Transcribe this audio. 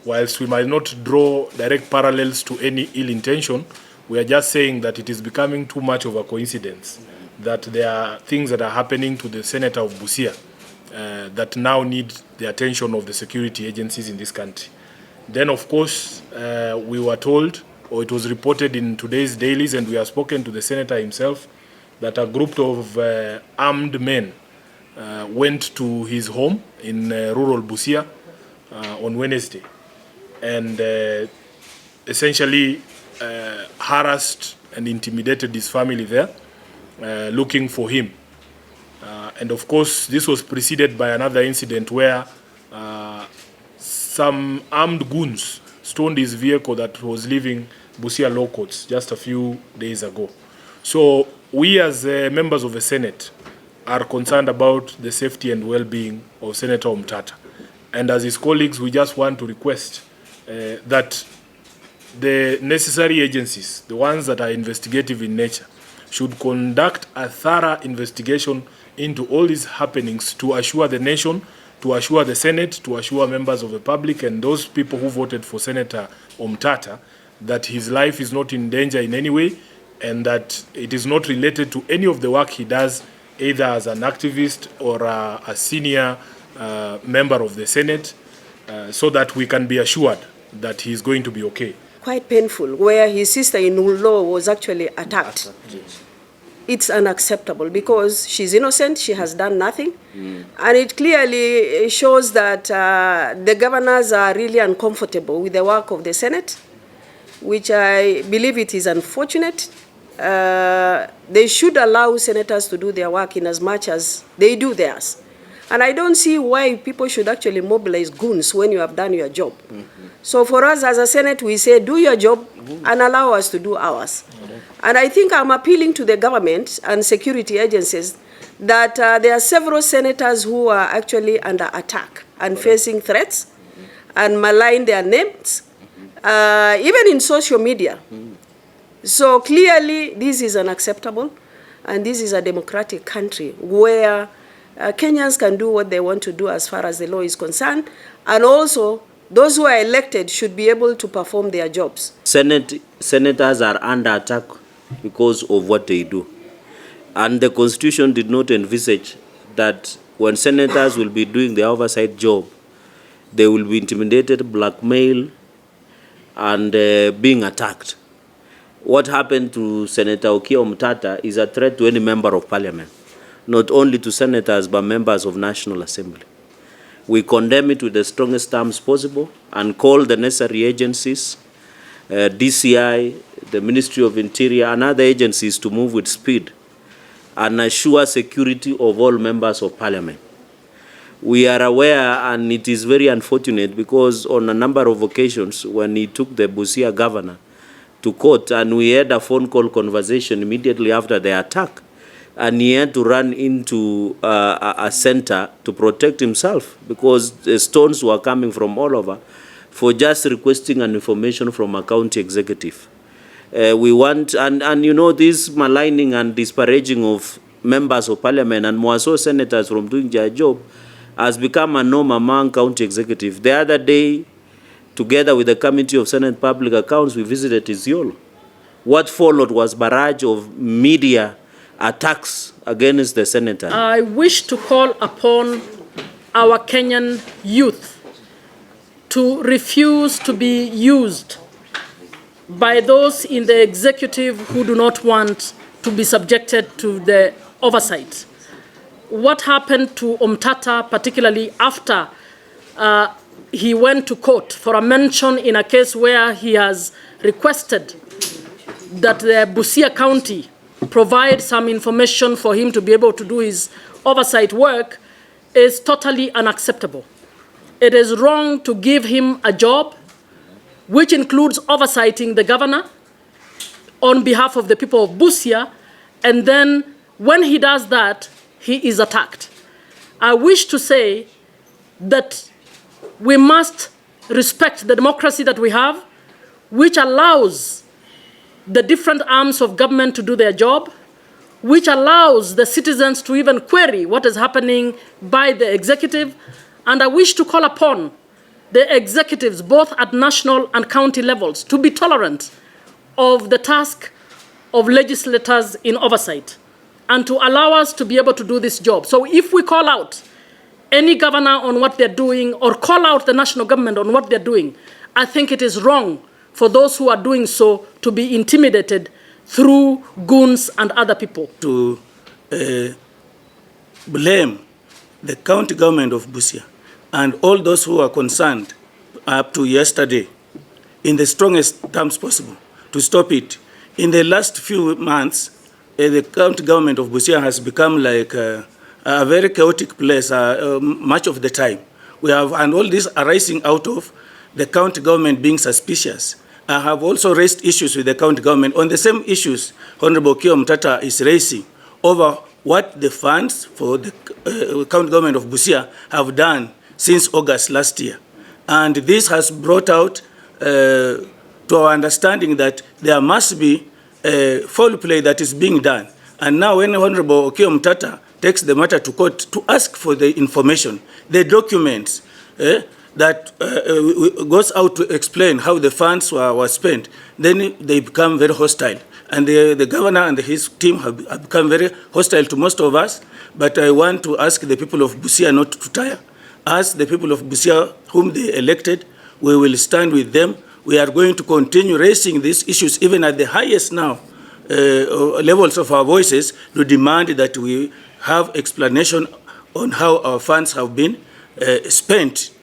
whilst we might not draw direct parallels to any ill intention, we are just saying that it is becoming too much of a coincidence that there are things that are happening to the senator of Busia that now need the attention of the security agencies in this country. Then, of course, we were told, or it was reported in today's dailies, and we have spoken to the senator himself, that a group of armed men went to his home in rural Busia on Wednesday and essentially harassed and intimidated his family there, looking for him. And of course, this was preceded by another incident where some armed goons stoned his vehicle that was leaving Busia Law Courts just a few days ago. So we as members of the Senate are concerned about the safety and well-being of Senator Omtatah. And as his colleagues, we just want to request that the necessary agencies, the ones that are investigative in nature, should conduct a thorough investigation into all these happenings to assure the nation, to assure the Senate, to assure members of the public and those people who voted for Senator Omtatah that his life is not in danger in any way and that it is not related to any of the work he does, either as an activist or a senior member of the Senate, so that we can be assured that he is going to be okay. Quite painful, where his sister-in-law was actually attacked. It's unacceptable because she's innocent, she has done nothing. And it clearly shows that the governors are really uncomfortable with the work of the Senate, which I believe it is unfortunate. They should allow senators to do their work in as much as they do theirs. And I don't see why people should actually mobilize goons when you have done your job. So for us as a Senate, we say, do your job and allow us to do ours. And I think I'm appealing to the government and security agencies that there are several senators who are actually under attack and facing threats and malign their names, even in social media. So clearly, this is unacceptable, and this is a democratic country where Kenyans can do what they want to do as far as the law is concerned, and also those who are elected should be able to perform their jobs. Senators are under attack because of what they do. And the Constitution did not envisage that when senators will be doing their oversight job, they will be intimidated, blackmailed, and being attacked. What happened to Senator Okiya Omtatah is a threat to any member of parliament, not only to senators, but members of National Assembly. We condemn it with the strongest terms possible and call the necessary agencies, DCI, the Ministry of Interior, and other agencies to move with speed and assure security of all members of parliament. We are aware, and it is very unfortunate, because on a number of occasions when he took the Busia governor to court, and we had a phone call conversation immediately after the attack, and he had to run into a center to protect himself because the stones were coming from all over for just requesting an information from a county executive. We want, and you know, this maligning and disparaging of members of parliament and more so senators from doing their job has become a norm among county executives. The other day, together with the Committee of Senate Public Accounts, we visited Isiolo. What followed was barrage of media attacks against the senators. I wish to call upon our Kenyan youth to refuse to be used by those in the executive who do not want to be subjected to the oversight. What happened to Omtatah, particularly after he went to court for a mention in a case where he has requested that the Busia County provide some information for him to be able to do his oversight work, is totally unacceptable. It is wrong to give him a job which includes oversighting the governor on behalf of the people of Busia, and then when he does that, he is attacked. I wish to say that we must respect the democracy that we have, which allows the different arms of government to do their job, which allows the citizens to even query what is happening by the executive. And I wish to call upon the executives, both at national and county levels, to be tolerant of the task of legislators in oversight and to allow us to be able to do this job. So if we call out any governor on what they're doing or call out the national government on what they're doing, I think it is wrong for those who are doing so to be intimidated through goons and other people. To blame the county government of Busia and all those who are concerned up to yesterday in the strongest terms possible to stop it. In the last few months, the county government of Busia has become like a very chaotic place much of the time. And all this arising out of the county government being suspicious. I have also raised issues with the county government on the same issues Honorable Okiya Omtatah is raising over what the funds for the county government of Busia have done since August last year. And this has brought out to our understanding that there must be foul play that is being done. And now when Honorable Okiya Omtatah takes the matter to court to ask for the information, the documents that goes out to explain how the funds were spent, then they become very hostile. And the governor and his team have become very hostile to most of us. But I want to ask the people of Busia not to tire. As the people of Busia, whom they elected, we will stand with them. We are going to continue raising these issues, even at the highest now levels of our voices, to demand that we have explanation on how our funds have been spent